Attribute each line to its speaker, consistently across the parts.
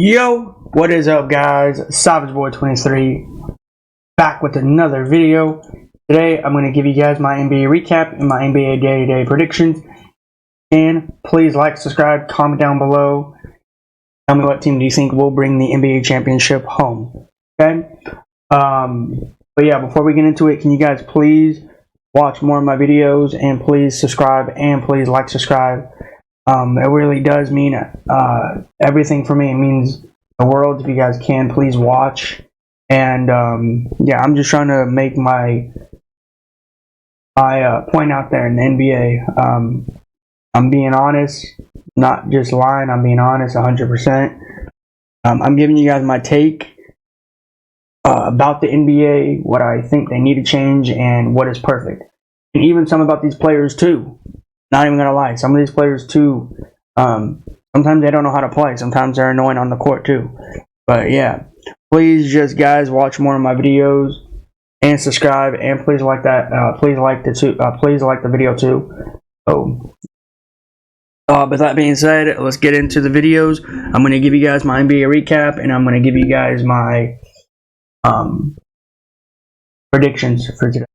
Speaker 1: Yo, what is up, guys? Savage Boy 23 back with another video. Today I'm going to give you guys my NBA recap and my NBA day-to-day predictions. And please like, subscribe, comment down below. Tell me what team do you think will bring the NBA championship home. Okay? But yeah, before we get into it, can you guys please watch more of my videos and please subscribe and please like, subscribe. It really does mean everything for me. It means the world. If you guys can, please watch. And yeah, I'm just trying to make my point out there in the NBA. I'm being honest, not just lying. I'm being honest 100%. I'm giving you guys my take about the NBA, what I think they need to change, and what is perfect. And even some about these players too. Not even gonna lie, some of these players too, sometimes they don't know how to play. Sometimes they're annoying on the court too. But yeah, please just guys watch more of my videos and subscribe, and please like that. Please like the video too. So, with that being said, let's get into the videos. I'm gonna give you guys my NBA recap, and I'm gonna give you guys my predictions for today.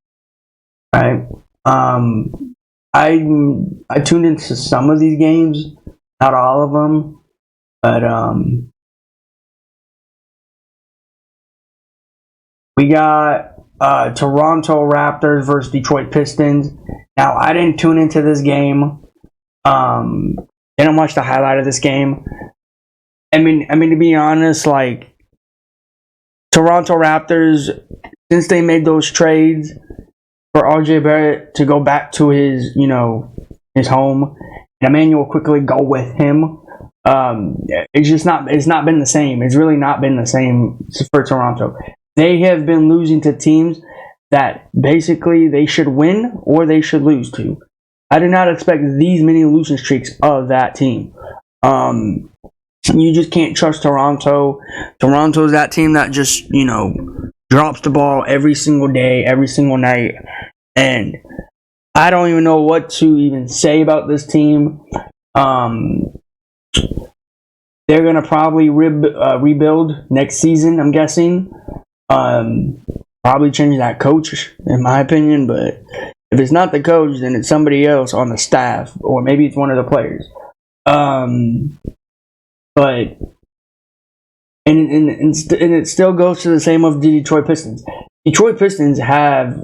Speaker 1: All right. I tuned into some of these games, not all of them, but we got Toronto Raptors versus Detroit Pistons. Now, I didn't tune into this game. Didn't watch the highlight of this game. I mean, to be honest, like Toronto Raptors, since they made those trades for RJ Barrett to go back to his home, and Emmanuel quickly go with him. It's not been the same. It's really not been the same for Toronto. They have been losing to teams that basically they should win or they should lose to. I did not expect these many losing streaks of that team. You just can't trust Toronto. Toronto's that team that just, drops the ball every single day, every single night. And I don't even know what to even say about this team. They're going to probably rebuild next season, I'm guessing. Probably change that coach, in my opinion. But if it's not the coach, then it's somebody else on the staff. Or maybe it's one of the players. But and it still goes to the same of the Detroit Pistons. Detroit Pistons have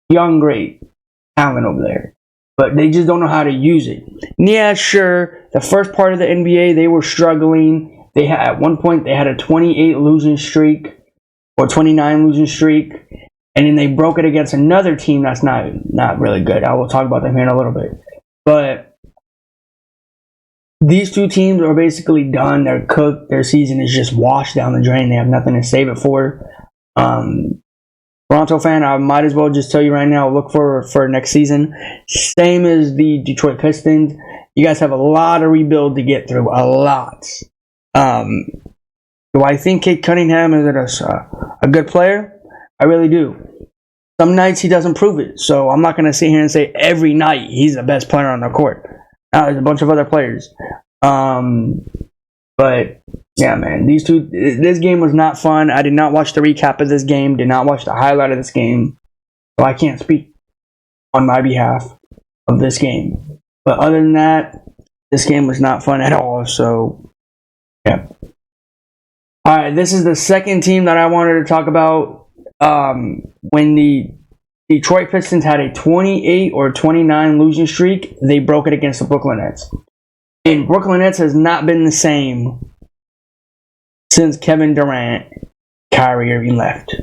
Speaker 1: young, great talent over there, but they just don't know how to use it. Yeah, sure. The first part of the NBA, they were struggling. At one point they had a 28 losing streak or 29 losing streak, and then they broke it against another team that's not really good. I will talk about them here in a little bit, but these two teams are basically done. They're cooked. Their season is just washed down the drain. They have nothing to save it for. Toronto fan, I might as well just tell you right now, look for next season. Same as the Detroit Pistons. You guys have a lot of rebuild to get through. A lot. Do I think Cade Cunningham is a good player? I really do. Some nights he doesn't prove it. So I'm not going to sit here and say every night he's the best player on the court. There's a bunch of other players. But yeah, man, this game was not fun. I did not watch the recap of this game, did not watch the highlight of this game, so I can't speak on my behalf of this game. But other than that, this game was not fun at all. So yeah. Alright, this is the second team that I wanted to talk about. When the Detroit Pistons had a 28 or 29 losing streak, they broke it against the Brooklyn Nets. And Brooklyn Nets has not been the same since Kevin Durant, Kyrie Irving left.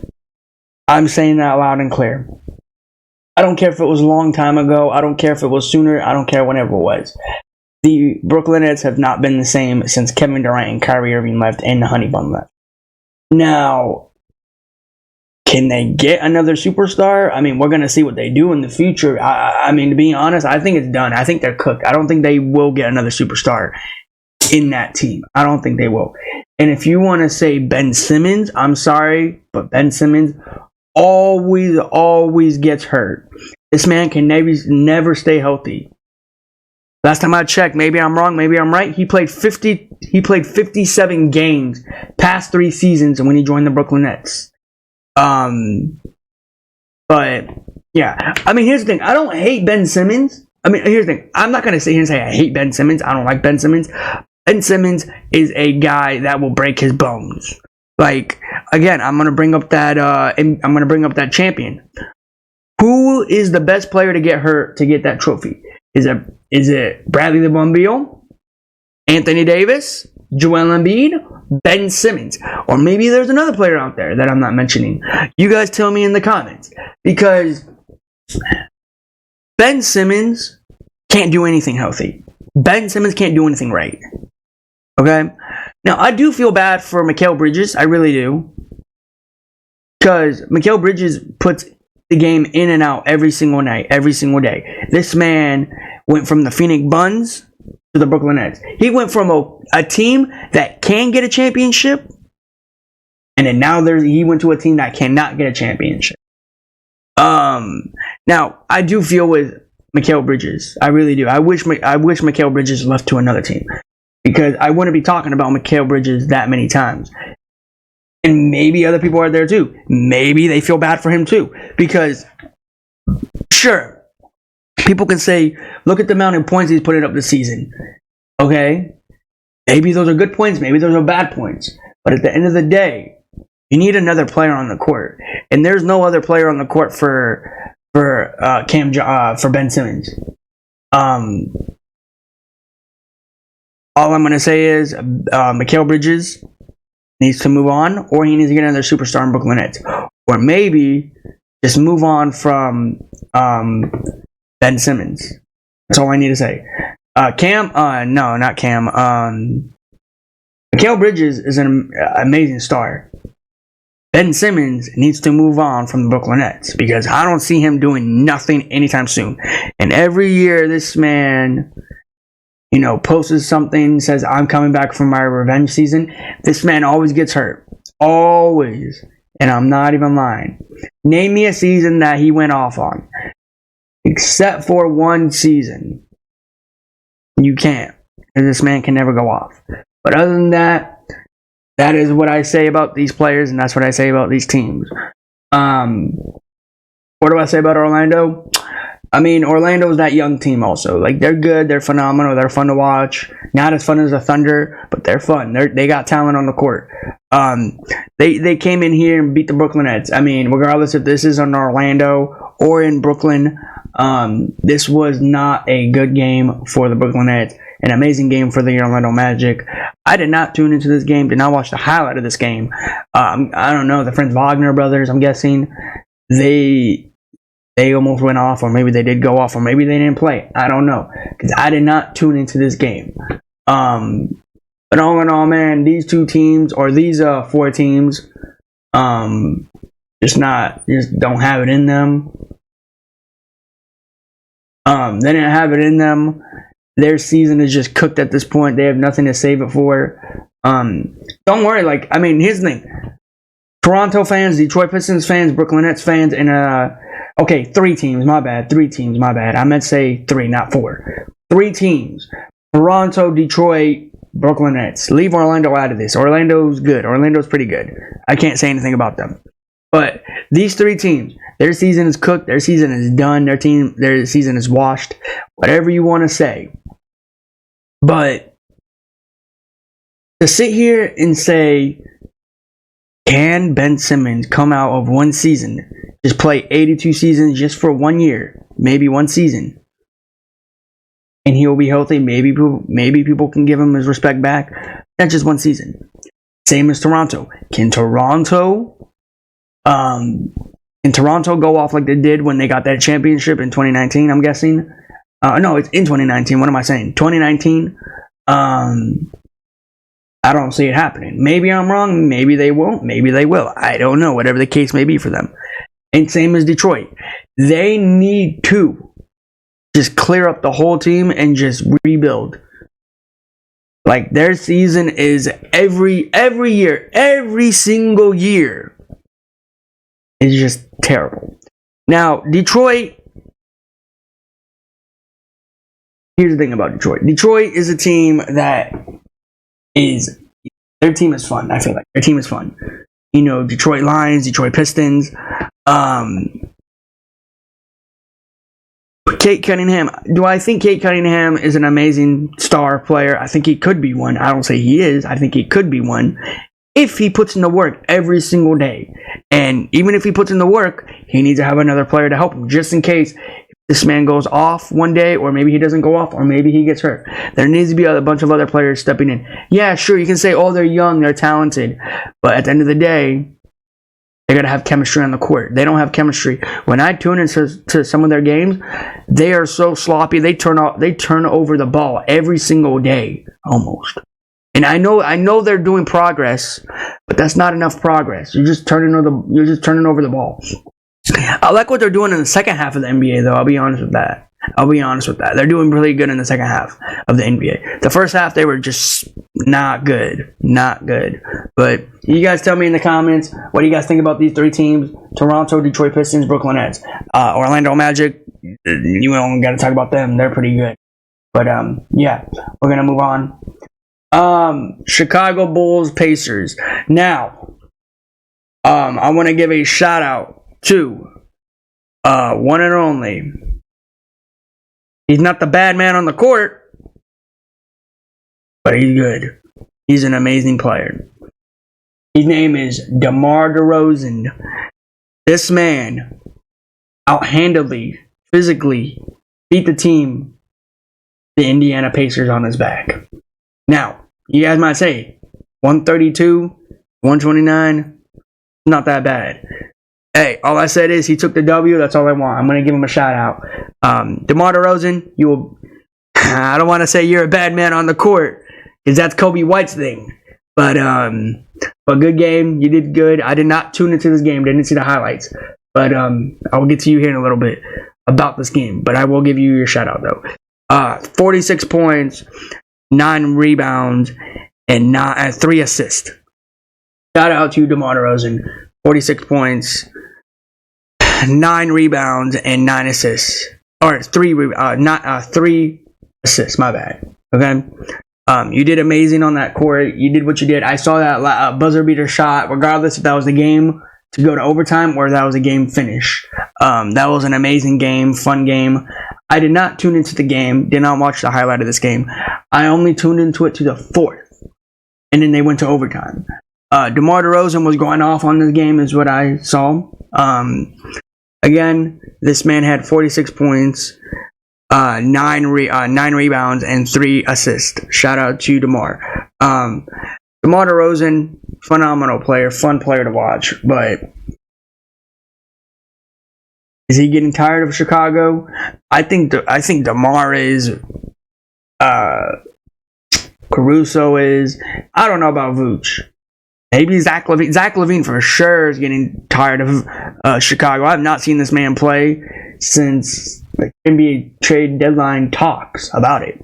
Speaker 1: I'm saying that loud and clear. I don't care if it was a long time ago. I don't care if it was sooner. I don't care whenever it was. The Brooklyn Nets have not been the same since Kevin Durant and Kyrie Irving left and the Honey Bun left. Now, can they get another superstar? I mean, we're going to see what they do in the future. I mean, to be honest, I think it's done. I think they're cooked. I don't think they will get another superstar in that team. I don't think they will. And if you want to say Ben Simmons, I'm sorry, but Ben Simmons always gets hurt. This man can never stay healthy. Last time I checked, maybe I'm wrong, maybe I'm right. He played 57 games past 3 seasons when he joined the Brooklyn Nets. But yeah, I mean, here's the thing. I don't hate Ben Simmons. I mean, here's the thing. I'm not gonna sit here and say I hate Ben Simmons. I don't like Ben Simmons. Ben Simmons is a guy that will break his bones. Like, again, I'm gonna bring up that champion. Who is the best player to get hurt to get that trophy? Is it Bradley the Bum Beal, Anthony Davis, Joel Embiid, Ben Simmons? Or maybe there's another player out there that I'm not mentioning. You guys tell me in the comments. Because Ben Simmons can't do anything healthy. Ben Simmons can't do anything right. Okay? Now, I do feel bad for Mikal Bridges. I really do. Because Mikal Bridges puts the game in and out every single night, every single day. This man went from the Phoenix Suns to the Brooklyn Nets. He went from a team that can get a championship, and then now he went to a team that cannot get a championship. Now I do feel with Mikal Bridges. I really do. I wish Mikal Bridges left to another team, because I wouldn't be talking about Mikal Bridges that many times. And maybe other people are there too. Maybe they feel bad for him too. Because, sure, people can say, look at the amount of points he's putting up this season. Okay? Maybe those are good points. Maybe those are bad points. But at the end of the day, you need another player on the court. And there's no other player on the court for Ben Simmons. All I'm going to say is Mikal Bridges needs to move on, or he needs to get another superstar in Brooklyn Nets, or maybe just move on from Ben Simmons. That's all I need to say. Not Cam. Mikal Bridges is an amazing star. Ben Simmons needs to move on from the Brooklyn Nets, because I don't see him doing nothing anytime soon. And every year, this man, posts something, says, I'm coming back from my revenge season. This man always gets hurt. Always. And I'm not even lying. Name me a season that he went off on. Except for one season. You can't. And this man can never go off. But other than that, that is what I say about these players, and that's what I say about these teams. What do I say about Orlando? I mean, Orlando's that young team also. Like, they're good, they're phenomenal, they're fun to watch. Not as fun as the Thunder, but they're fun. They got talent on the court. They came in here and beat the Brooklyn Nets. I mean, regardless if this is in Orlando or in Brooklyn, this was not a good game for the Brooklyn Nets. An amazing game for the Orlando Magic. I did not tune into this game, did not watch the highlight of this game. I don't know, the Franz Wagner brothers, I'm guessing, they almost went off, or maybe they did go off, or maybe they didn't play. I don't know, because I did not tune into this game. But all in all, man, these 4 teams, just don't have it in them. They didn't have it in them. Their season is just cooked at this point. They have nothing to save it for. Don't worry. Here's the thing. Toronto fans, Detroit Pistons fans, Brooklyn Nets fans, and 3 teams. My bad. 3 teams. My bad. I meant to say 3, not 4. 3 teams. Toronto, Detroit, Brooklyn Nets. Leave Orlando out of this. Orlando's good. Orlando's pretty good. I can't say anything about them. But these 3 teams, their season is cooked. Their season is done. Their season is washed. Whatever you want to say. But to sit here and say, can Ben Simmons come out of one season, just play 82 seasons just for 1 year, maybe 1 season, and he will be healthy? Maybe people can give him his respect back. That's just 1 season. Same as Toronto. Can Toronto go off like they did when they got that championship in 2019? I'm guessing. No, it's in 2019. What am I saying? 2019. I don't see it happening. Maybe I'm wrong. Maybe they won't. Maybe they will. I don't know. Whatever the case may be for them. And same as Detroit. They need to just clear up the whole team and just rebuild. Like, their season is every year, every single year is just terrible. Now, Detroit, here's the thing about Detroit. Detroit is a team that is, their team is fun. I feel like their team is fun. You know, Detroit Lions, Detroit Pistons. Cade Cunningham. Do I think Cade Cunningham is an amazing star player? I think he could be one. I don't say he is. I think he could be one if he puts in the work every single day. And even if he puts in the work, he needs to have another player to help him, just in case this man goes off one day, or maybe he doesn't go off, or maybe he gets hurt. There needs to be a bunch of other players stepping in. Yeah, sure, you can say, oh, they're young, they're talented. But at the end of the day, they got to have chemistry on the court. They don't have chemistry. When I tune into some of their games, they are so sloppy. They turn over the ball every single day, almost. And I know they're doing progress, but that's not enough progress. You're just turning over the ball. I like what they're doing in the second half of the NBA, though. I'll be honest with that. They're doing really good in the second half of the NBA. The first half, they were just not good. But you guys tell me in the comments, what do you guys think about these three teams? Toronto, Detroit Pistons, Brooklyn Nets. Orlando Magic, you don't got to talk about them. They're pretty good. But, yeah, we're going to move on. Chicago Bulls, Pacers. Now, I want to give a shout out to one and only. He's not the bad man on the court, but he's good. He's an amazing player. His name is DeMar DeRozan. This man outhandedly, physically beat the team, the Indiana Pacers, on his back. Now, you guys might say, 132, 129, not that bad. Hey, all I said is he took the W. That's all I want. I'm going to give him a shout out. DeMar DeRozan, I don't want to say you're a bad man on the court, because that's Kobe White's thing. But good game. You did good. I did not tune into this game. Didn't see the highlights. But I will get to you here in a little bit about this game. But I will give you your shout out, though. 46 points, 9 rebounds, and 3 assists. Shout out to DeMar DeRozan. 46 points, 9 rebounds, and 9 assists. Or 3 assists, my bad. Okay? You did amazing on that court. You did what you did. I saw that buzzer beater shot, regardless if that was the game to go to overtime or that was a game finish. That was an amazing game, fun game. I did not tune into the game, did not watch the highlight of this game. I only tuned into it to the 4th, and then they went to overtime. DeMar DeRozan was going off on this game, is what I saw. Again, this man had 46 points, 9 rebounds, and 3 assists. Shout out to DeMar. DeMar DeRozan, phenomenal player, fun player to watch. But is he getting tired of Chicago? I think DeMar is. Caruso is. I don't know about Vooch. Maybe Zach LaVine. Zach LaVine for sure is getting tired of Chicago. I have not seen this man play since the NBA trade deadline talks about it.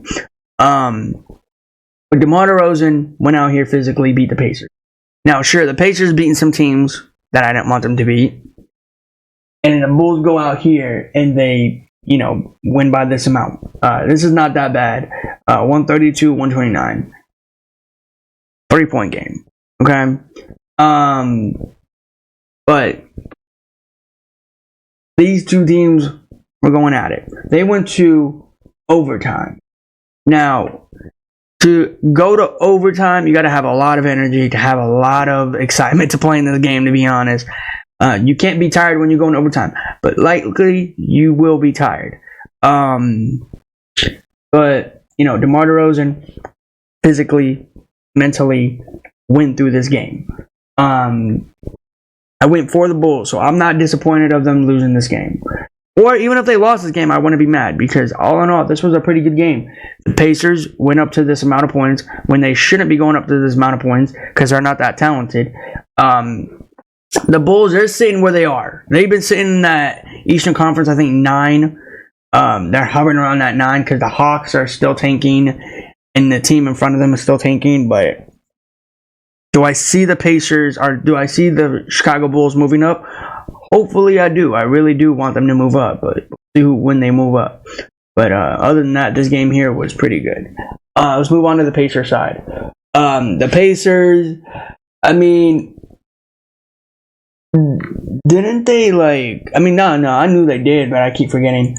Speaker 1: But DeMar DeRozan went out here physically, beat the Pacers. Now, sure, the Pacers beating some teams that I didn't want them to beat. And the Bulls go out here and they, win by this amount. This is not that bad. 132-129. 3-point game. Okay. But these two teams were going at it. They went to overtime. Now, to go to overtime, you got to have a lot of energy, to have a lot of excitement to play in this game, to be honest. You can't be tired when you go into overtime, but likely you will be tired. But, DeMar DeRozan physically, mentally went through this game. I went for the Bulls, so I'm not disappointed of them losing this game. Or even if they lost this game, I wouldn't be mad, because all in all, this was a pretty good game. The Pacers went up to this amount of points when they shouldn't be going up to this amount of points because they're not that talented. The Bulls, they're sitting where they are. They've been sitting in that Eastern Conference, I think, 9. They're hovering around that 9 because the Hawks are still tanking and the team in front of them is still tanking. But do I see the Pacers, or do I see the Chicago Bulls moving up? Hopefully I do. I really do want them to move up, but we'll see when they move up. But other than that, this game here was pretty good. Let's move on to the Pacers side. The Pacers, I mean, didn't they no, I knew they did, but I keep forgetting.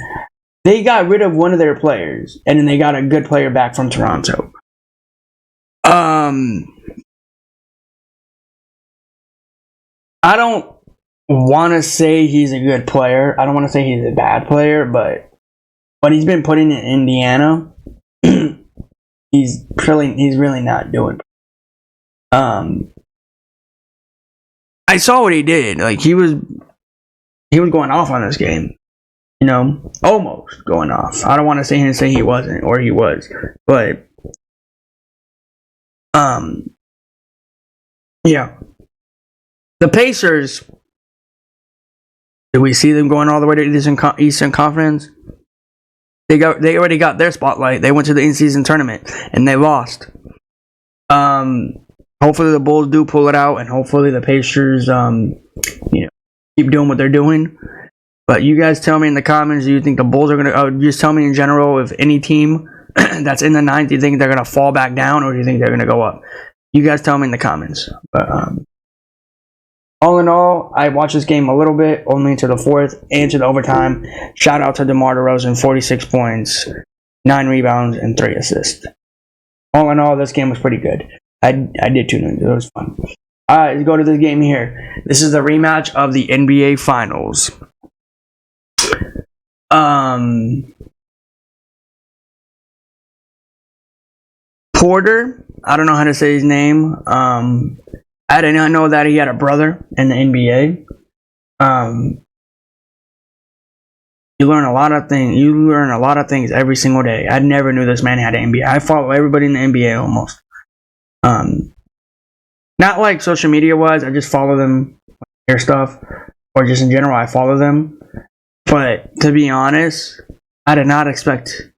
Speaker 1: They got rid of one of their players, and then they got a good player back from Toronto. I don't want to say he's a good player. I don't want to say he's a bad player, but what he's been putting in Indiana, he's really not doing. I saw what he did. Like he was going off on this game. You know, almost going off. I don't want to say he wasn't, or he was, but yeah. The Pacers, did we see them going all the way to the Eastern Conference? They already got their spotlight. They went to the in-season tournament and they lost. Hopefully the Bulls do pull it out, and hopefully the Pacers, keep doing what they're doing. But you guys tell me in the comments, do you think the Bulls are gonna? Just tell me in general, if any team that's in the ninth, do you think they're gonna fall back down, or do you think they're gonna go up? You guys tell me in the comments. But all in all, I watched this game a little bit, only to the fourth and to the overtime. Shout out to DeMar DeRozan, 46 points, 9 rebounds, and 3 assists. All in all, this game was pretty good. I did tune in. It was fun. All right, let's go to this game here. This is the rematch of the NBA Finals. Porter, I don't know how to say his name. I did not know that he had a brother in the NBA. You learn a lot of things. You learn a lot of things every single day. I never knew this man had an NBA. I follow everybody in the NBA almost. Not like social media wise. I just follow them, their stuff, or just in general. I follow them. But to be honest, I did not expect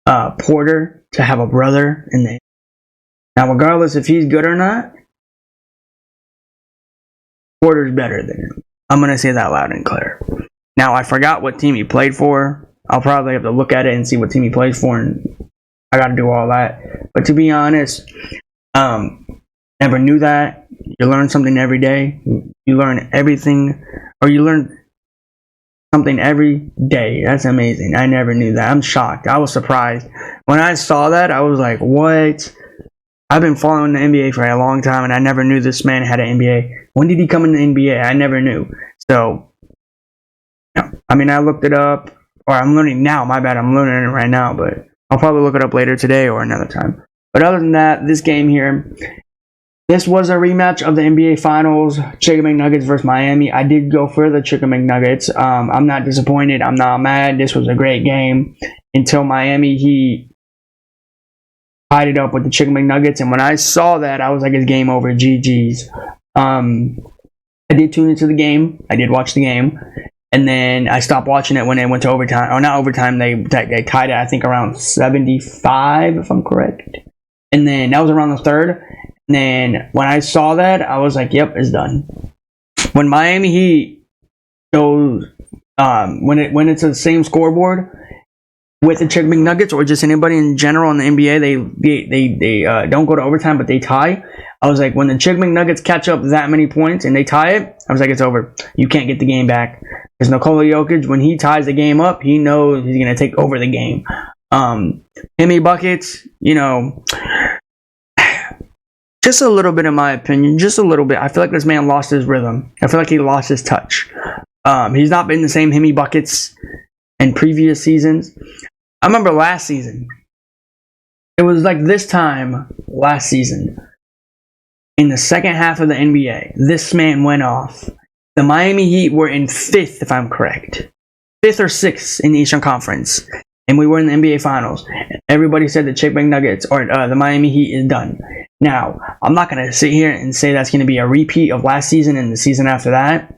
Speaker 1: Porter to have a brother in the. Now, regardless if he's good or not, Porter's better than him. I'm gonna say that loud and clear. Now, I forgot what team he played for. I'll probably have to look at it and see what team he plays for, and I gotta do all that. But to be honest, never knew that. You learn something every day. You learn everything, or you learn something every day. That's amazing. I never knew that. I'm shocked. I was surprised. When I saw that, I was like, what? I've been following the NBA for a long time, and I never knew this man had an NBA. When did he come in the NBA? I never knew. So, I mean, I looked it up, or I'm learning now. My bad, I'm learning it right now, but I'll probably look it up later today or another time. But other than that, this game here, this was a rematch of the NBA Finals, Chicken McNuggets versus Miami. I did go for the Chicken McNuggets. I'm not disappointed. I'm not mad. This was a great game until Miami Heat tied it up with the Chicken McNuggets. And when I saw that, I was like, it's game over. GG's. I did tune into the game. I did watch the game. And then I stopped watching it when it went to overtime. Or not overtime. They tied it, I think, around 75, if I'm correct. And then that was around the third. And then when I saw that, I was like, yep, it's done. When Miami Heat goes, when it's the same scoreboard with the Chicken McNuggets or just anybody in general in the NBA, they don't go to overtime, but they tie. I was like, when the Chicken McNuggets catch up that many points and they tie it, I was like, it's over. You can't get the game back. Because Nikola Jokic, when he ties the game up, he knows he's going to take over the game. Himmy buckets, just a little bit in my opinion, just a little bit. I feel like this man lost his rhythm. I feel like he lost his touch. He's not been the same Himmy buckets in previous seasons. I remember last season. It was like this time last season. In the second half of the NBA, this man went off. The Miami Heat were in 5th, if I'm correct. 5th or 6th in the Eastern Conference. And we were in the NBA Finals. Everybody said the Chicken McNuggets or the Miami Heat is done. Now, I'm not going to sit here and say that's going to be a repeat of last season and the season after that.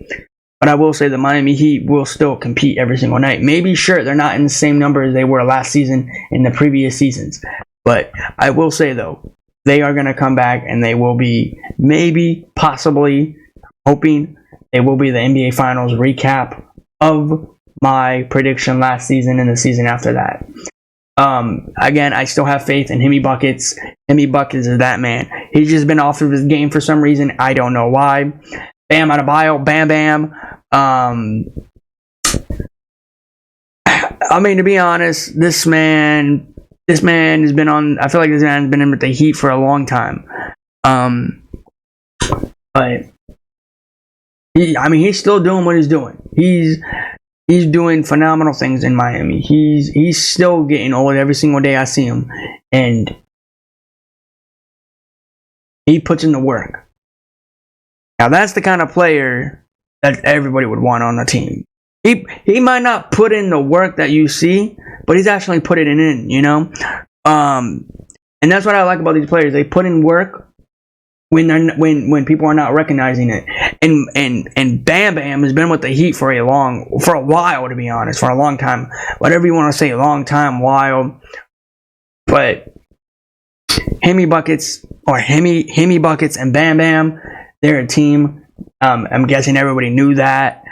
Speaker 1: But I will say the Miami Heat will still compete every single night. Maybe, sure, they're not in the same number as they were last season in the previous seasons. But I will say, though, they are going to come back and they will be, maybe, possibly, hoping, they will be the NBA Finals recap of my prediction last season and the season after that. Again, I still have faith in Hemi Buckets. Hemi Buckets is that man. He's just been off of his game for some reason. I don't know why. Bam Adebayo, Bam Bam. I mean, to be honest, this man has been on. I feel like this man has been in with the Heat for a long time. But he's still doing what he's doing. He's doing phenomenal things in Miami. He's still getting old every single day I see him, and he puts in the work. Now that's the kind of player that everybody would want on the team. He might not put in the work that you see, but he's actually put it in, you know? And that's what I like about these players. They put in work when people are not recognizing it. And Bam Bam has been with the Heat for a while, to be honest, for a long time. Whatever you want to say, a long time, while. But Hemi Buckets and Bam Bam, they're a team. I'm guessing everybody knew that.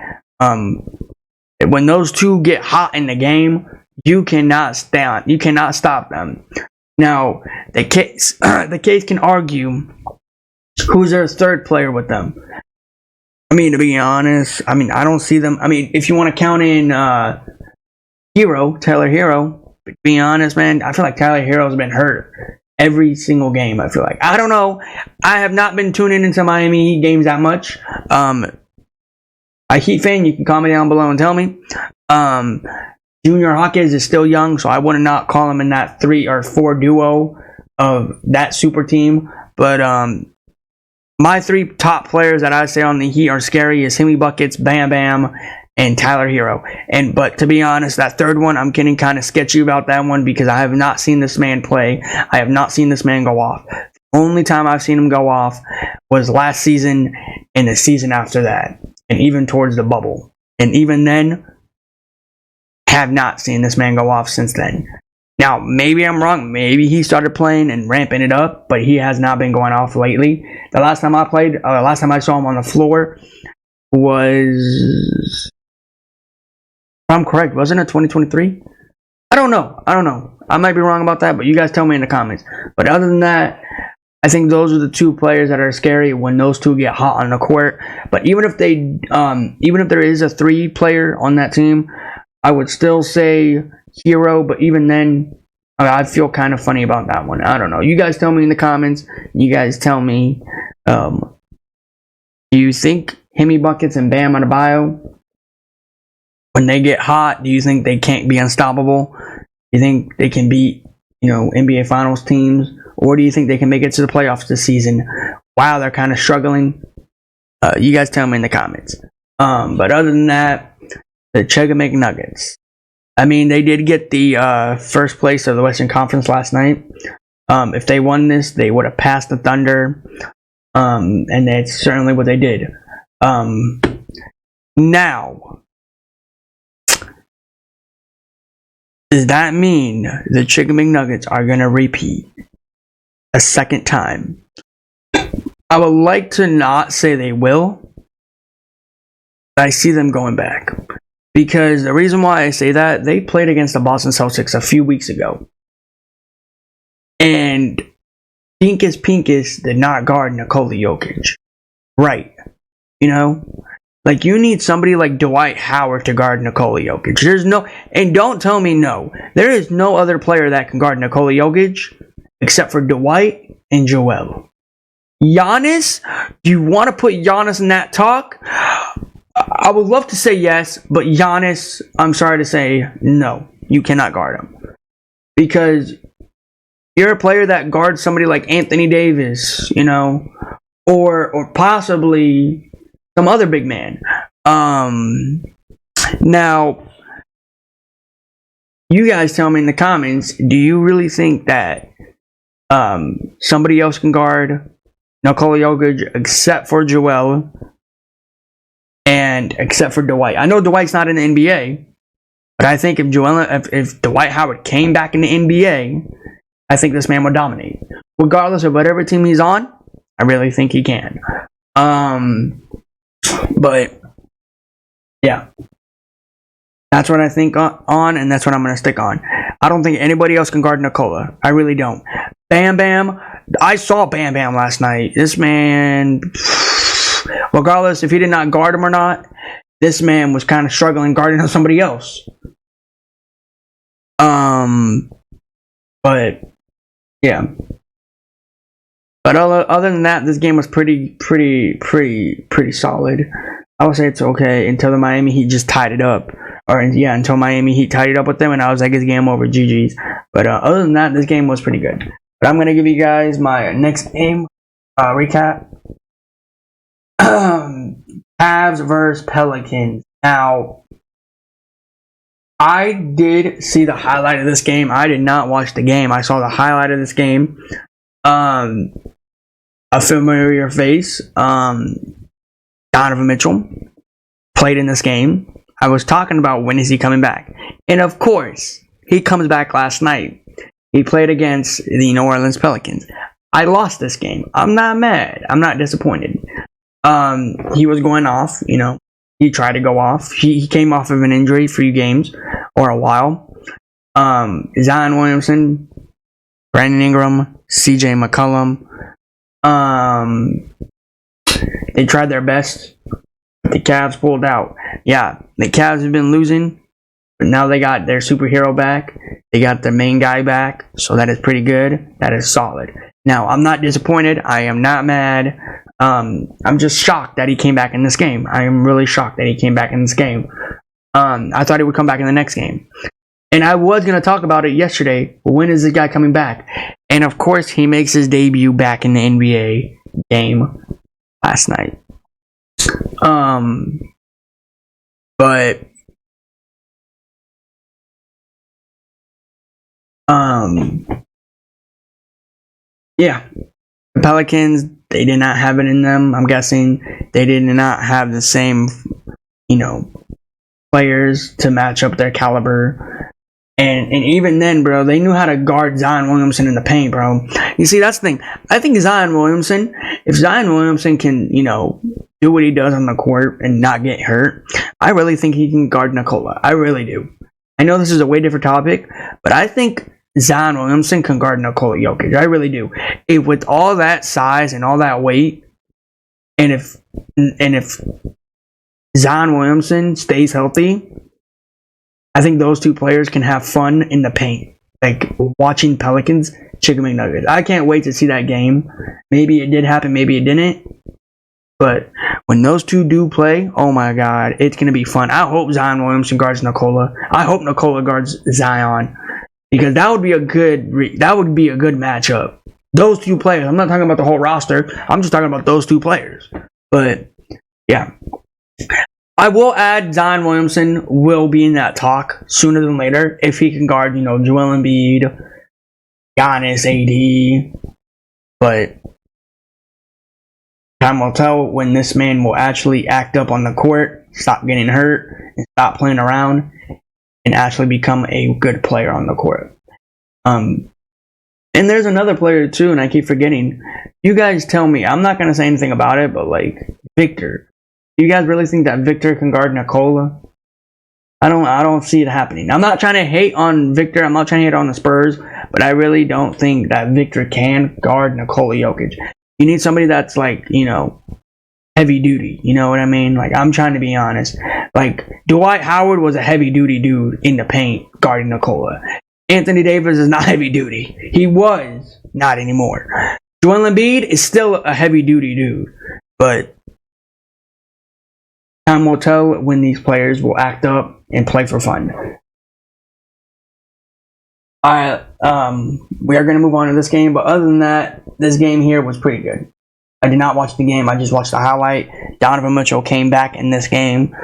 Speaker 1: When those two get hot in the game, you cannot stop them. Now, the case can argue who's their third player with them. I mean, to be honest, I don't see them. I mean, if you want to count in Tyler Hero, to be honest, man, I feel like Tyler Hero's been hurt every single game. I feel like, I don't know. I have not been tuning into Miami Heat games that much. A Heat fan, you can comment down below and tell me. Junior Hawkins is still young, so I would not call him in that 3 or 4 duo of that super team. But my 3 top players that I say on the Heat are scary is Hemi Buckets, Bam Bam, and Tyler Hero. But to be honest, that third one, I'm getting kind of sketchy about that one because I have not seen this man play. I have not seen this man go off. The only time I've seen him go off was last season and the season after that, and even towards the bubble. And even then, have not seen this man go off since then. Now, maybe I'm wrong. Maybe he started playing and ramping it up, but he has not been going off lately. The last time I saw him on the floor was, if I'm correct, wasn't it 2023? I don't know. I might be wrong about that, but you guys tell me in the comments. But other than that, I think those are the 2 players that are scary when those 2 get hot on the court. But even if there is a 3 player on that team, I would still say Hero. But even then, I feel kind of funny about that one. I don't know. You guys tell me in the comments. You guys tell me, do you think Hemi Buckets and Bam Adebayo, when they get hot, do you think they can't be unstoppable? Do you think they can beat, NBA Finals teams? Or do you think they can make it to the playoffs this season? Wow, they're kind of struggling. You guys tell me in the comments. But other than that, the Chega McNuggets. I mean, they did get the first place of the Western Conference last night. If they won this, they would have passed the Thunder. And that's certainly what they did. Now, does that mean the Chicken McNuggets are going to repeat a second time? I would like to not say they will, but I see them going back. Because the reason why I say that, they played against the Boston Celtics a few weeks ago. And Pinkus did not guard Nikola Jokic. Right. Like, you need somebody like Dwight Howard to guard Nikola Jokic. And don't tell me no. There is no other player that can guard Nikola Jokic except for Dwight and Joel. Giannis? Do you want to put Giannis in that talk? I would love to say yes, but Giannis, I'm sorry to say, no. You cannot guard him. Because you're a player that guards somebody like Anthony Davis, or possibly some other big man. Now, you guys tell me in the comments, do you really think that somebody else can guard Nikola Jokic except for Joel and except for Dwight? I know Dwight's not in the NBA, but I think if Dwight Howard came back in the NBA, I think this man would dominate. Regardless of whatever team he's on, I really think he can. But yeah. That's what I think on, and that's what I'm going to stick on. I don't think anybody else can guard Nikola. I really don't. Bam Bam. I saw Bam Bam last night. This man, regardless if he did not guard him or not, this man was kind of struggling guarding somebody else. But yeah. But other than that, this game was pretty solid. I would say it's okay until the Miami Heat just tied it up. Until Miami Heat tied it up with them, and I was like, it's game over, GG's. But other than that, this game was pretty good. But I'm gonna give you guys my next game recap. Cavs versus Pelicans. Now, I did see the highlight of this game. I did not watch the game. I saw the highlight of this game. A familiar face, Donovan Mitchell, played in this game. I was talking about when is he coming back. And of course, he comes back last night. He played against the New Orleans Pelicans. I lost this game. I'm not mad. I'm not disappointed. He was going off, He tried to go off. He came off of an injury for a few games or a while. Zion Williamson, Brandon Ingram, CJ McCollum. They tried their best. The Cavs pulled out. Yeah, the Cavs have been losing, but now they got their superhero back. They got their main guy back, so that is pretty good. That is solid. Now, I'm not disappointed. I am not mad. I'm just shocked that he came back in this game. I am really shocked that he came back in this game. I thought he would come back in the next game. And I was going to talk about it yesterday. When is this guy coming back? And of course, he makes his debut back in the NBA game last night. But yeah, the Pelicans, they did not have it in them. I'm guessing they did not have the same, players to match up their caliber. And even then, bro, they knew how to guard Zion Williamson in the paint, bro. You see, that's the thing. I think if Zion Williamson can, do what he does on the court and not get hurt, I really think he can guard Nikola. I really do. I know this is a way different topic, but I think Zion Williamson can guard Nikola Jokic. I really do. With all that size and all that weight, and if Zion Williamson stays healthy, I think those two players can have fun in the paint. Like watching Pelicans Chicken McNuggets. I can't wait to see that game. Maybe it did happen, maybe it didn't. But when those two do play, oh my God, it's going to be fun. I hope Zion Williamson guards Nikola. I hope Nikola guards Zion. Because that would be a good matchup. Those two players. I'm not talking about the whole roster. I'm just talking about those two players. But yeah. I will add Zion Williamson will be in that talk sooner than later if he can guard, Joel Embiid, Giannis, AD. But time will tell when this man will actually act up on the court, stop getting hurt, and stop playing around, and actually become a good player on the court. And there's another player too, and I keep forgetting. You guys tell me. I'm not gonna say anything about it, but Victor. Do you guys really think that Victor can guard Nikola? I don't see it happening. I'm not trying to hate on Victor. I'm not trying to hate on the Spurs, but I really don't think that Victor can guard Nikola Jokic. You need somebody that's heavy duty. You know what I mean? I'm trying to be honest. Dwight Howard was a heavy duty dude in the paint guarding Nikola. Anthony Davis is not heavy duty. He was, not anymore. Joel Embiid is still a heavy duty dude, but time will tell when these players will act up and play for fun. Alright, we are going to move on to this game, but other than that, this game here was pretty good. I did not watch the game, I just watched the highlight. Donovan Mitchell came back in this game.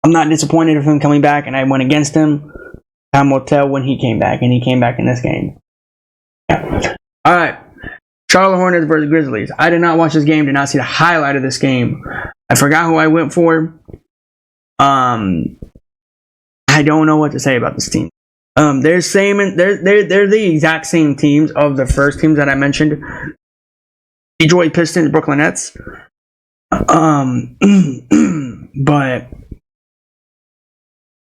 Speaker 1: I'm not disappointed with him coming back, and I went against him. Time will tell when he came back, and he came back in this game. Yeah. Alright, Charlotte Hornets versus Grizzlies. I did not watch this game, did not see the highlight of this game. I forgot who I went for. I don't know what to say about this team. They're the exact same teams of the first teams that I mentioned. Detroit Pistons, Brooklyn Nets. But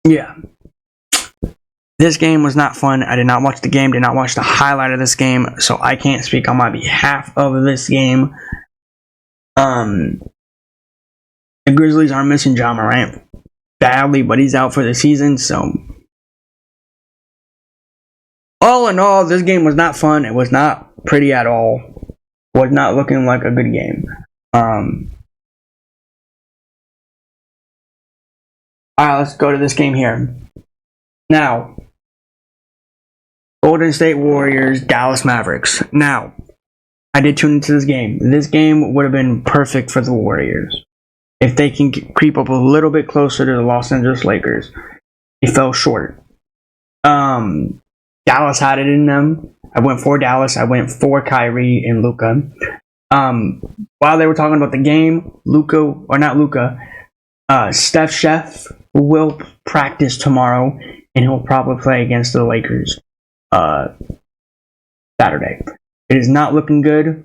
Speaker 1: yeah, this game was not fun. I did not watch the game, did not watch the highlight of this game, so I can't speak on my behalf of this game. The Grizzlies are missing Ja Morant badly, but he's out for the season, so all in all, this game was not fun. It was not pretty at all. It was not looking like a good game. Alright, let's go to this game here. Now, Golden State Warriors, Dallas Mavericks. Now, I did tune into this game. This game would have been perfect for the Warriors if they can creep up a little bit closer to the Los Angeles Lakers. They fell short. Dallas had it in them. I went for Dallas. I went for Kyrie and Luka. While they were talking about the game, Steph Chef will practice tomorrow, and he'll probably play against the Lakers Saturday. It is not looking good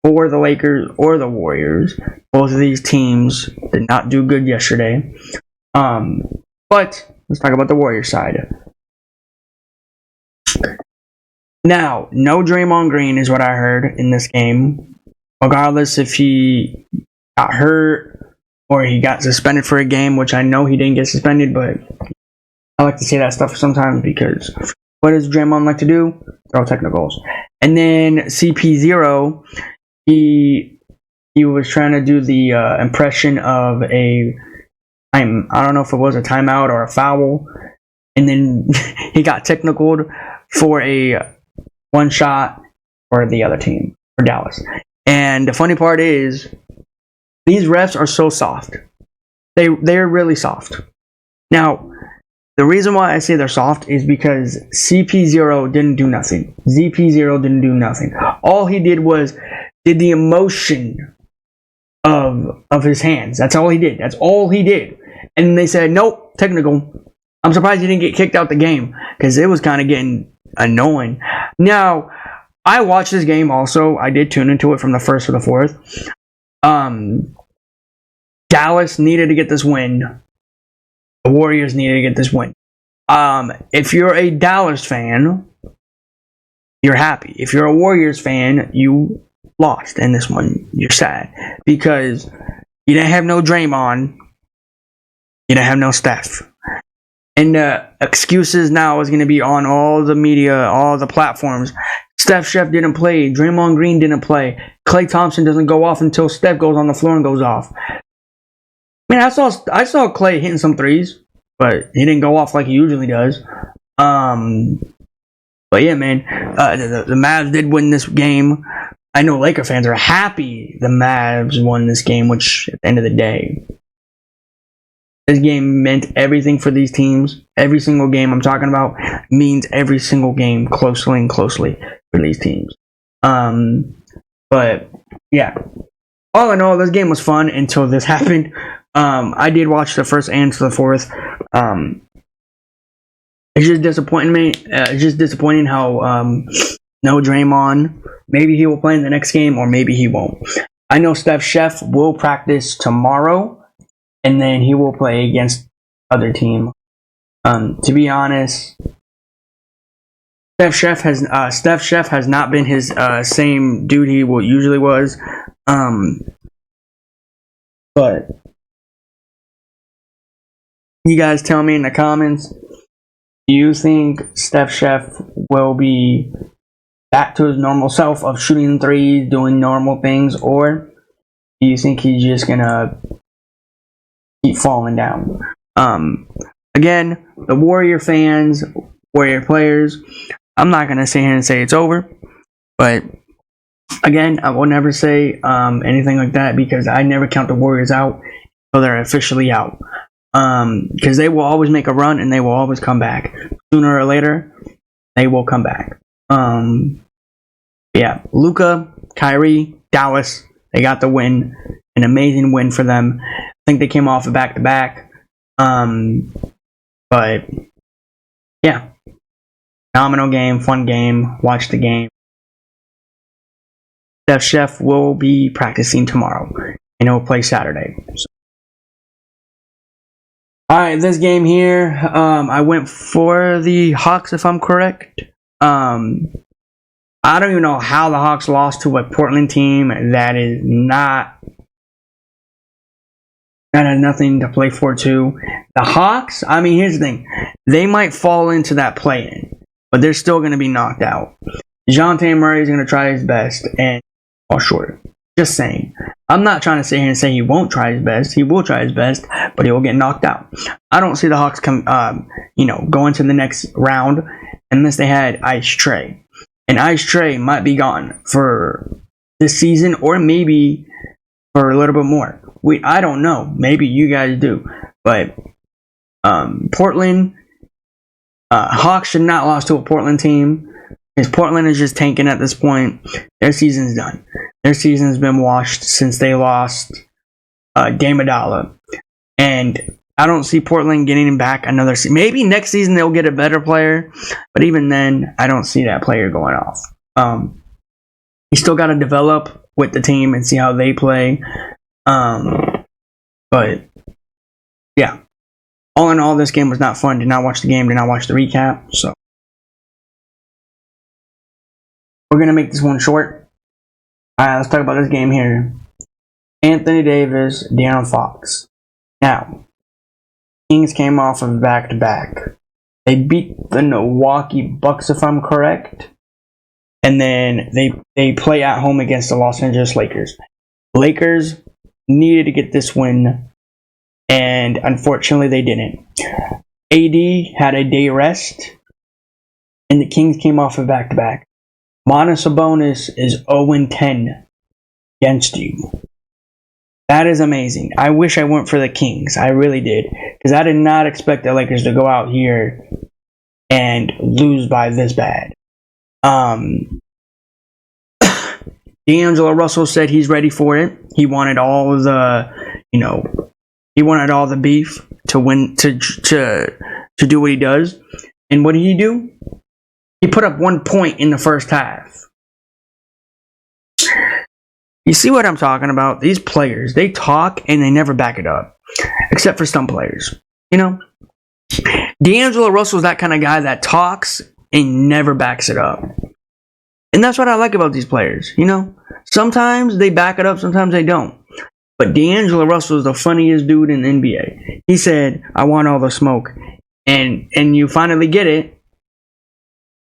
Speaker 1: for the Lakers or the Warriors. Both of these teams did not do good yesterday. But let's talk about the Warriors side. Now, no Draymond Green is what I heard in this game. Regardless if he got hurt or he got suspended for a game, which I know he didn't get suspended, but I like to say that stuff sometimes because what does Draymond like to do? Throw technicals. And then CP0, he was trying to do the impression of I don't know if it was a timeout or a foul, and then he got technicaled for a one shot for the other team, for Dallas. And the funny part is, these refs are so soft. They're really soft. Now, the reason why I say they're soft is because CP0 didn't do nothing. ZP0 didn't do nothing. All he did was did the emotion of his hands. That's all he did. That's all he did. And they said, nope, technical. I'm surprised he didn't get kicked out the game because it was kind of getting annoying. Now, I watched this game also. I did tune into it from the first to the fourth. Dallas needed to get this win. The Warriors needed to get this win. If you're a Dallas fan, you're happy. If you're a Warriors fan, you lost in this one. You're sad because you didn't have no Draymond. You didn't have no Steph. And excuses now is going to be on all the media, all the platforms. Steph Chef didn't play. Draymond Green didn't play. Klay Thompson doesn't go off until Steph goes on the floor and goes off. I mean, I saw Klay hitting some threes, but he didn't go off like he usually does. But yeah, man, the Mavs did win this game. I know Laker fans are happy the Mavs won this game, which at the end of the day, this game meant everything for these teams. Every single game I'm talking about means every single game closely and closely for these teams. But yeah, all in all, this game was fun until this happened. I did watch the first and the fourth. It's just disappointing me. It's just disappointing how no Draymond. Maybe he will play in the next game, or maybe he won't. I know Steph Chef will practice tomorrow, and then he will play against other team. To be honest, Steph Chef has not been his same dude he usually was. But you guys tell me in the comments, do you think Steph Chef will be back to his normal self of shooting threes, doing normal things, or do you think he's just gonna keep falling down? Again, the Warrior fans, Warrior players, I'm not gonna sit here and say it's over, but again, I will never say anything like that because I never count the Warriors out until they're officially out. Because they will always make a run and they will always come back. Sooner or later, they will come back. Yeah, Luka, Kyrie, Dallas, they got the win. An amazing win for them. I think they came off a back-to-back. But, yeah. Phenomenal game, fun game. Watch the game. Steph Chef will be practicing tomorrow. And he'll play Saturday. So All right, this game here, I went for the Hawks, if I'm correct. I don't even know how the Hawks lost to a Portland team that is not, that had nothing to play for too. The Hawks, I mean, here's the thing. They might fall into that play-in, but they're still going to be knocked out. DeJounte Murray is going to try his best and fall short. Just saying. I'm not trying to sit here and say he won't try his best. He will try his best, but he will get knocked out. I don't see the Hawks go into the next round unless they had Ice Trae. And Ice Trae might be gone for this season or maybe for a little bit more. I don't know. Maybe you guys do. But Portland, Hawks should not lose to a Portland team. Because Portland is just tanking at this point. Their season's done. Their season's been washed since they lost Dame Adala. And I don't see Portland getting him back another season. Maybe next season they'll get a better player. But even then, I don't see that player going off. He's still got to develop with the team and see how they play. But, yeah. All in all, this game was not fun. Did not watch the game. Did not watch the recap. So, we're going to make this one short. Alright, let's talk about this game here. Anthony Davis, De'Aaron Fox. Now, Kings came off of back-to-back. They beat the Milwaukee Bucks, if I'm correct. And then they play at home against the Los Angeles Lakers. Lakers needed to get this win, and unfortunately they didn't. AD had a day rest, and the Kings came off of back-to-back. Sabonis is 0-10 against you. That is amazing. I wish I went for the Kings. I really did. Because I did not expect the Lakers to go out here and lose by this bad. D'Angelo Russell said he's ready for it. He wanted all the, he wanted all the beef to win, to do what he does. And what did he do? He put up 1 point in the first half. You see what I'm talking about? These players, they talk and they never back it up. Except for some players. D'Angelo Russell is that kind of guy that talks and never backs it up. And that's what I like about these players. Sometimes they back it up, sometimes they don't. But D'Angelo Russell is the funniest dude in the NBA. He said, I want all the smoke. And you finally get it.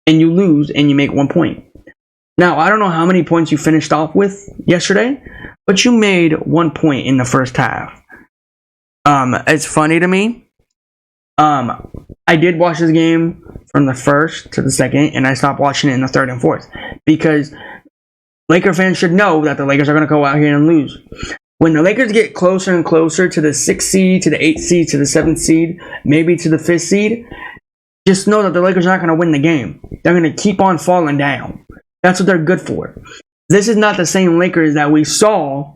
Speaker 1: And you lose and you make 1 point. Now, I don't know how many points you finished off with yesterday, but you made 1 point in the first half. It's funny to me. I did watch this game from the first to the second, and I stopped watching it in the third and fourth. Because Laker fans should know that the Lakers are going to go out here and lose. When the Lakers get closer and closer to the 6th seed, to the 8th seed, to the 7th seed, maybe to the 5th seed, just know that the Lakers are not going to win the game. They're going to keep on falling down. That's what they're good for. This is not the same Lakers that we saw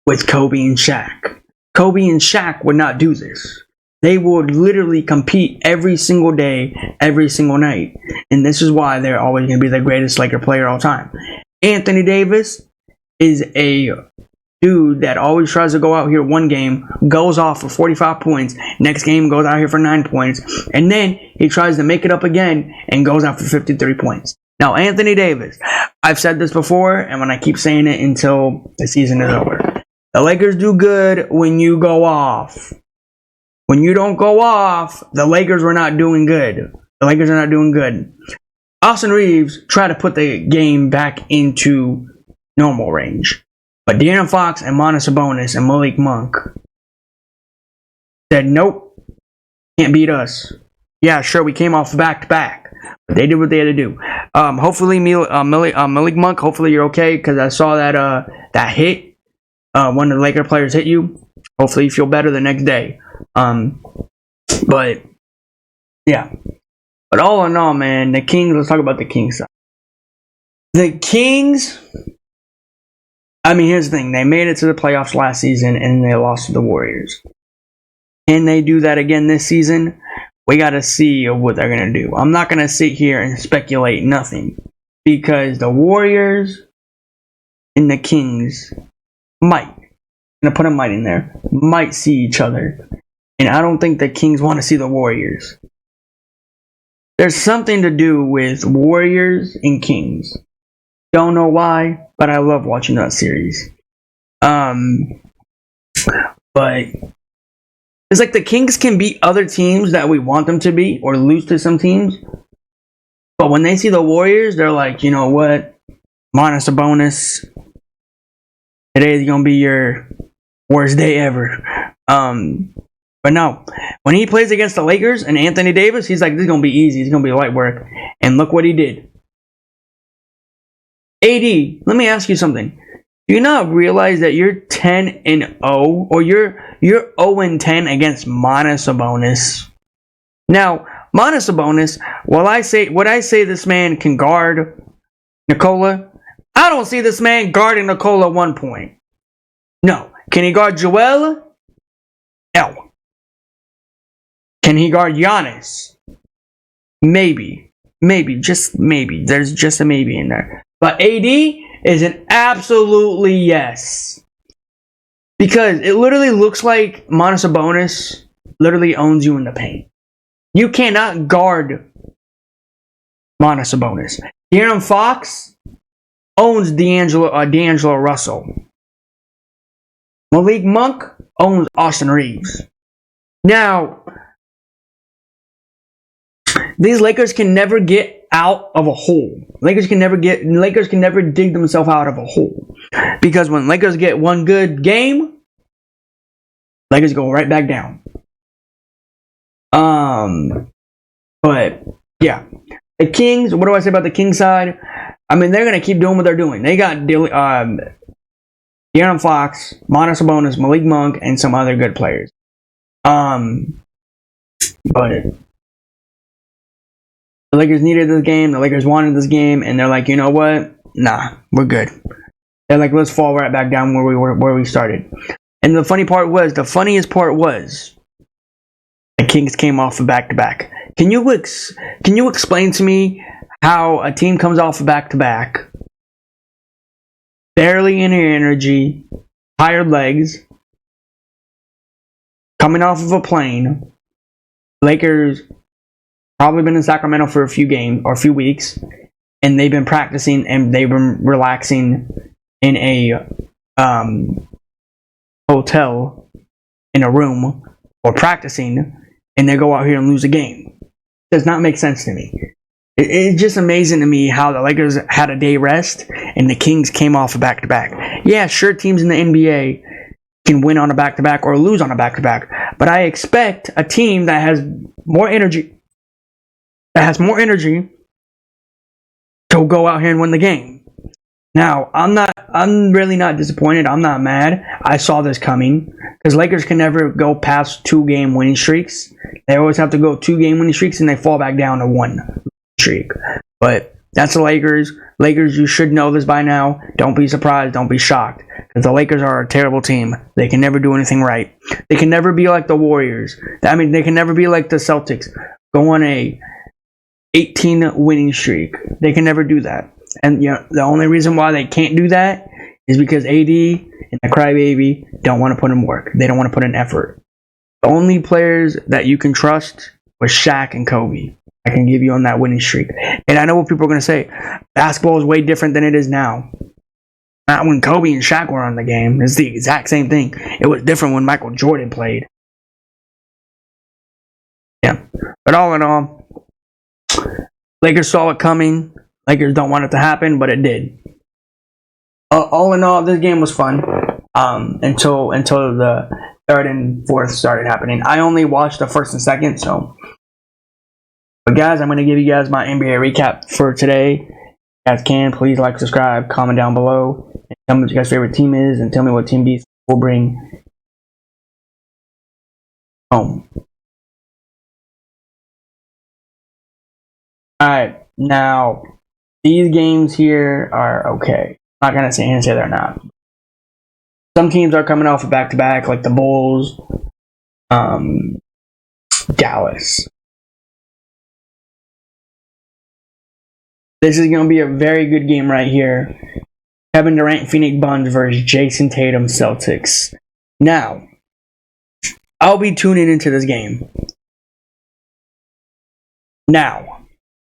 Speaker 1: with Kobe and Shaq. Kobe and Shaq would not do this. They would literally compete every single day, every single night. And this is why they're always going to be the greatest Laker player of all time. Anthony Davis is a dude that always tries to go out here one game, goes off for 45 points, next game goes out here for 9 points, and then he tries to make it up again and goes out for 53 points. Now, Anthony Davis, I've said this before, and when I keep saying it until the season is over. The Lakers do good when you go off. When you don't go off, the Lakers were not doing good. The Lakers are not doing good. Austin Reeves tried to put the game back into normal range. But De'Aaron Fox and Sabonis and Malik Monk said, nope, can't beat us. Yeah, sure, we came off back-to-back. But they did what they had to do. Hopefully, Malik Monk, hopefully you're okay, because I saw that hit. One of the Laker players hit you. Hopefully you feel better the next day. But, yeah. But all in all, man, the Kings, let's talk about the Kings side. The Kings, I mean, here's the thing. They made it to the playoffs last season, and they lost to the Warriors. Can they do that again this season? We got to see what they're going to do. I'm not going to sit here and speculate nothing. Because the Warriors and the Kings might, I'm going to put a might in there, might see each other And I don't think the Kings want to see the Warriors. There's something to do with Warriors and Kings. Don't know why, but I love watching that series. But it's like the Kings can beat other teams that we want them to beat or lose to some teams. But when they see the Warriors, they're like, you know what? Minus a bonus. Today is going to be your worst day ever. But no, when he plays against the Lakers and Anthony Davis, he's like, this is going to be easy. It's going to be light work. And look what he did. AD, let me ask you something. Do you not realize that you're 10-0 or you're 0-10 against Giannis Sabonis? Now, Giannis Sabonis, what I say this man can guard Nikola, I don't see this man guarding Nikola 1 point. No. Can he guard Joel? No. Can he guard Giannis? Maybe. Maybe. Just maybe. There's just a maybe in there. But AD is an absolutely yes. Because it literally looks like Giannis Sabonis literally owns you in the paint. You cannot guard Giannis Sabonis. De'Aaron Fox owns D'Angelo Russell. Malik Monk owns Austin Reeves. Now, these Lakers can never get out of a hole. Lakers can never dig themselves out of a hole. Because when Lakers get one good game, Lakers go right back down. But yeah. The Kings, what do I say about the Kings side? I mean, they're gonna keep doing what they're doing. They got De'Aaron Fox, Giannis Sabonis, Malik Monk, and some other good players. But the Lakers needed this game. The Lakers wanted this game, and they're like, you know what? Nah, we're good. They're like, let's fall right back down where we started. And the funniest part was the Kings came off a back-to-back. Can you explain to me how a team comes off a back-to-back, barely any energy, tired legs, coming off of a plane? Lakers probably been in Sacramento for a few weeks, and they've been practicing and they've been relaxing in a hotel in a room or practicing, and they go out here and lose a game. It does not make sense to me. It's just amazing to me how the Lakers had a day rest and the Kings came off a back-to-back. Yeah, sure, teams in the NBA can win on a back-to-back or lose on a back-to-back, but I expect a team that has more energy to go out here and win the game. Now, I'm really not disappointed. I'm not mad. I saw this coming because Lakers can never go past 2-game winning streaks. They always have to go 2-game winning streaks and they fall back down to 1 streak. But that's the Lakers. Lakers, you should know this by now. Don't be surprised. Don't be shocked. Because the Lakers are a terrible team. They can never do anything right. They can never be like the Warriors. I mean, they can never be like the Celtics. Go on a 18 winning streak. They can never do that. And you know, the only reason why they can't do that is because AD and the crybaby don't want to put in work. They don't want to put in effort. The only players that you can trust was Shaq and Kobe. I can give you on that winning streak. And I know what people are going to say. Basketball is way different than it is now. Not when Kobe and Shaq were on the game. It's the exact same thing. It was different when Michael Jordan played. Yeah. But all in all, Lakers saw it coming. Lakers don't want it to happen, but it did. All in all, this game was fun until the third and fourth started happening. I only watched the first and second, so. But guys, I'm going to give you guys my NBA recap for today. If you guys can, please like, subscribe, comment down below, and tell me what your guys' favorite team is, and tell me what team D will bring home. Alright, now, these games here are okay. I'm not going to say they're not. Some teams are coming off a back-to-back, like the Bulls, Dallas. This is going to be a very good game right here. Kevin Durant, Phoenix Suns versus Jason Tatum, Celtics. Now, I'll be tuning into this game. Now,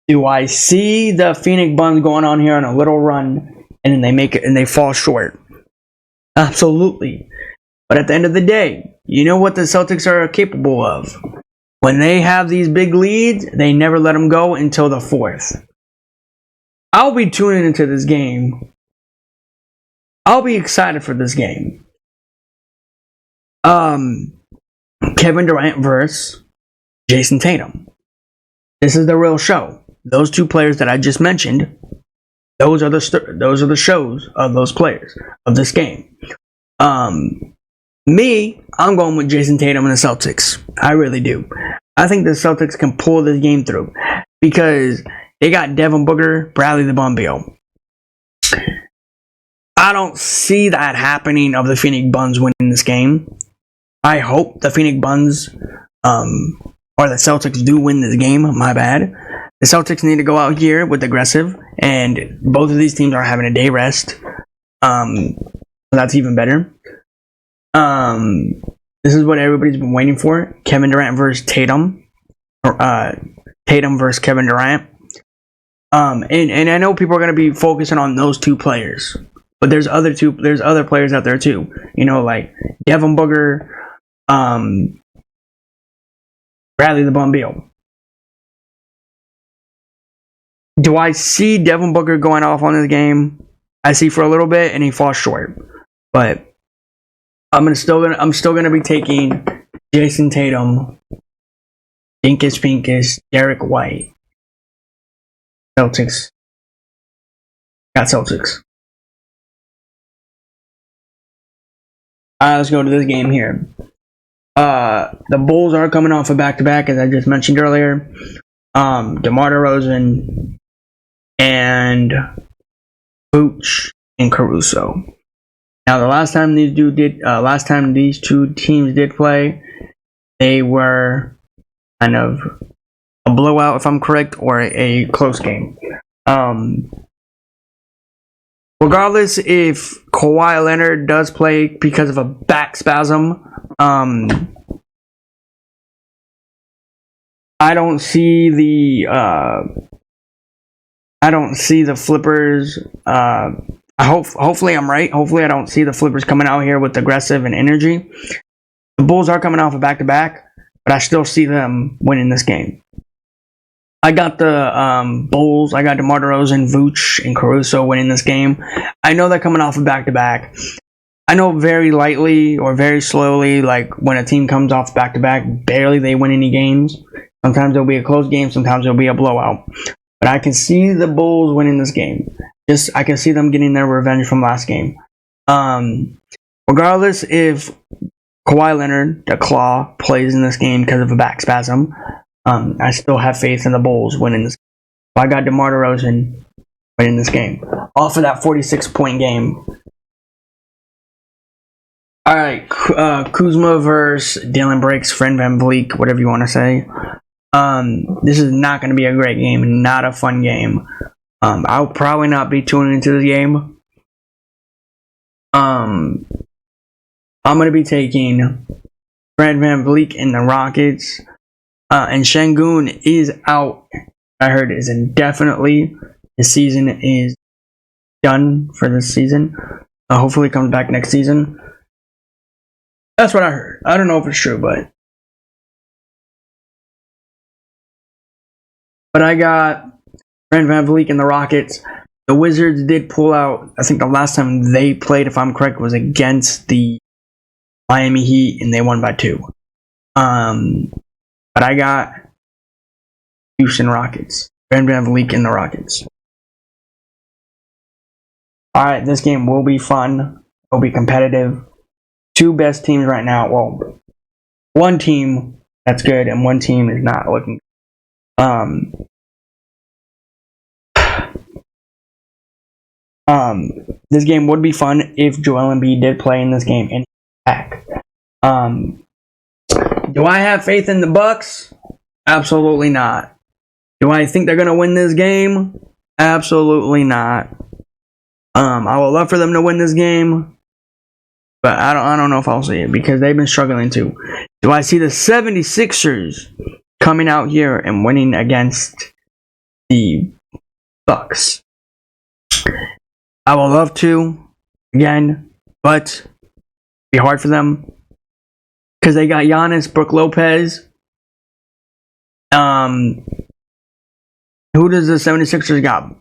Speaker 1: do I see the Phoenix Buns going on here on a little run and then they make it and they fall short? Absolutely. But at the end of the day, you know what the Celtics are capable of. When they have these big leads, they never let them go until the fourth. I'll be tuning into this game. I'll be excited for this game. Kevin Durant versus Jason Tatum. This is the real show. Those two players that I just mentioned, those are the shows of those players of this game. Me, I'm going with Jason Tatum and the Celtics. I really do. I think the Celtics can pull this game through because they got Devin Booker, Bradley the Bum Beal. I don't see that happening of the Phoenix Buns winning this game. I hope the Phoenix Buns or the Celtics do win this game. My bad. The Celtics need to go out here with aggressive, and both of these teams are having a day rest. So that's even better. This is what everybody's been waiting for. Kevin Durant versus Tatum. Tatum versus Kevin Durant. And I know people are going to be focusing on those two players. But there's other players out there too. You know, like Devin Booker, Bradley the Bum Beal. Do I see Devin Booker going off on this game? I see for a little bit and he falls short. But I'm still gonna be taking Jason Tatum, Dinkus Pinkus, Derek White. Celtics. Got Celtics. Alright, let's go to this game here. The Bulls are coming off a back-to-back, as I just mentioned earlier. DeMar DeRozan and Vooch and Caruso. Now, the last time these two teams did play, they were kind of a blowout, if I'm correct, or a close game. Regardless if Kawhi Leonard does play because of a back spasm, I don't see the flippers. Hopefully I'm right. Hopefully I don't see the flippers coming out here with aggressive and energy. The Bulls are coming off a back-to-back, but I still see them winning this game. I got the Bulls. I got DeMar DeRozan, Vooch, and Caruso winning this game. I know they're coming off a back-to-back. I know very lightly or very slowly, like when a team comes off back-to-back, barely they win any games. Sometimes it'll be a close game. Sometimes it'll be a blowout. But I can see the Bulls winning this game. I can see them getting their revenge from last game. Regardless if Kawhi Leonard, the Claw, plays in this game because of a back spasm, I still have faith in the Bulls winning this. I got DeMar DeRozan winning this game off of that 46-point game. All right, Kuzma versus Dylan Brooks, Fred VanVleet, whatever you want to say. This is not going to be a great game, not a fun game. I'll probably not be tuning into the game. I'm going to be taking Fred VanVleet in the Rockets. And Şengün is out. I heard is indefinitely. His season is done for this season. Hopefully, he comes back next season. That's what I heard. I don't know if it's true, but I got Fred VanVleet in the Rockets. The Wizards did pull out. I think the last time they played, if I'm correct, was against the Miami Heat, and they won by 2. But I got Houston Rockets. Fred VanVleet in the Rockets. Alright, this game will be fun. It'll be competitive. 2 best teams right now. Well, one team that's good and one team is not looking this game would be fun if Joel Embiid did play in this game and back. Do I have faith in the Bucks? Absolutely not. Do I think they're going to win this game? Absolutely not. I would love for them to win this game. but I don't know if I'll see it because they've been struggling too. Do I see the 76ers coming out here and winning against the Bucks? I would love to, again, but it'd be hard for them because they got Giannis, Brook Lopez. Who does the 76ers got?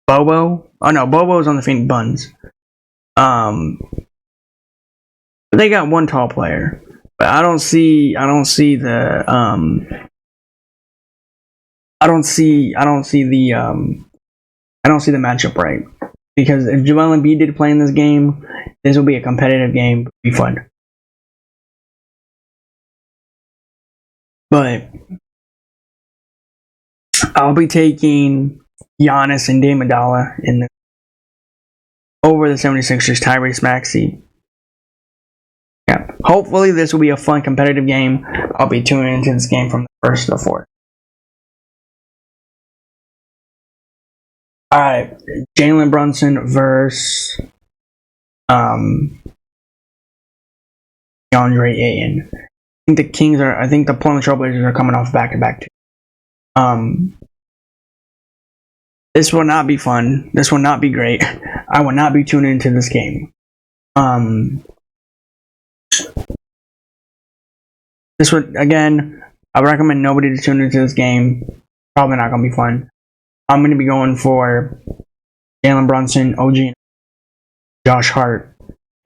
Speaker 1: Bobo? Oh no, Bobo's on the Phoenix Buns. But they got one tall player. But I don't see the matchup right. Because if Joel Embiid did play in this game, this will be a competitive game. It'll be fun. But I'll be taking Giannis and Dame Adala over the 76ers Tyrese Maxey. Yeah. Hopefully this will be a fun competitive game. I'll be tuning into this game from the first to the fourth. Alright, Jalen Brunson versus DeAndre Ayton. I think the Portland Trailblazers are coming off back-to-back too. This will not be fun. This will not be great. I will not be tuning into this game. This would, again, I would recommend nobody to tune into this game. Probably not going to be fun. I'm going to be going for Jalen Brunson, OG, and Josh Hart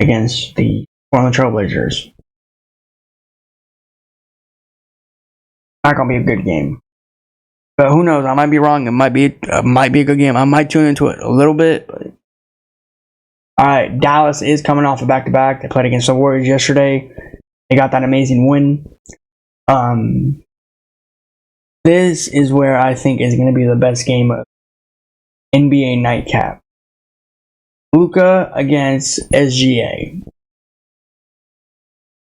Speaker 1: against the Portland Trailblazers. Not going to be a good game. But who knows? I might be wrong. It might be a good game. I might tune into it a little bit. But... Alright, Dallas is coming off a back-to-back. They played against the Warriors yesterday. They got that amazing win. This is where I think is going to be the best game of NBA Nightcap. Luka against SGA.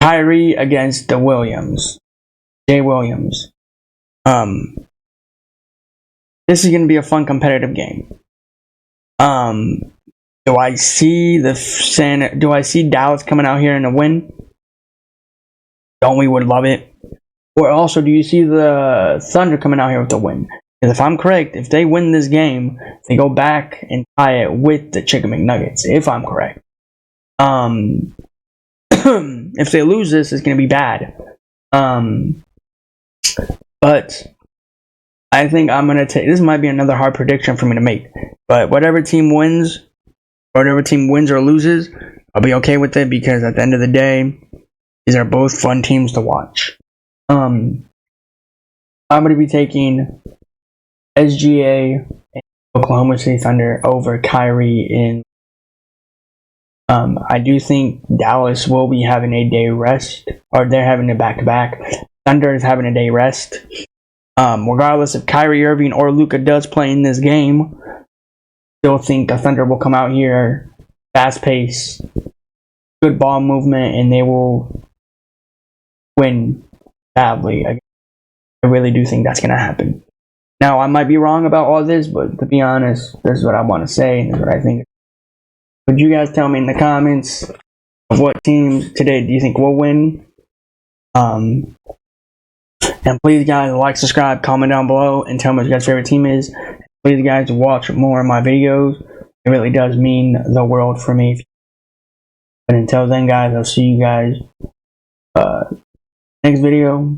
Speaker 1: Kyrie against the Williams. Jay Williams. This is going to be a fun competitive game. Do I see Dallas coming out here and a win? Don't we would love it? Or also, do you see the Thunder coming out here with a win? Because if I'm correct, if they win this game, they go back and tie it with the Chicken McNuggets. If I'm correct. If they lose this, it's going to be bad. But I think I'm going to take... This might be another hard prediction for me to make. But whatever team wins or loses, I'll be okay with it because at the end of the day, these are both fun teams to watch. I'm going to be taking SGA and Oklahoma City Thunder over Kyrie in... I do think Dallas will be having a day rest, or they're having a back-to-back. Thunder is having a day rest. Regardless if Kyrie Irving or Luka does play in this game, still think the Thunder will come out here, fast-paced, good ball movement, and they will win badly. I really do think that's going to happen. Now, I might be wrong about all this, but to be honest, this is what I want to say, and this is what I think. Would you guys tell me in the comments of what teams today do you think will win? And please, guys, like, subscribe, comment down below, and tell me what your guys' favorite team is. Please, guys, watch more of my videos. It really does mean the world for me. But until then, guys, I'll see you guys next video.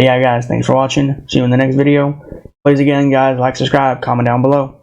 Speaker 1: Yeah, guys, thanks for watching. See you in the next video. Please, again, guys, like, subscribe, comment down below.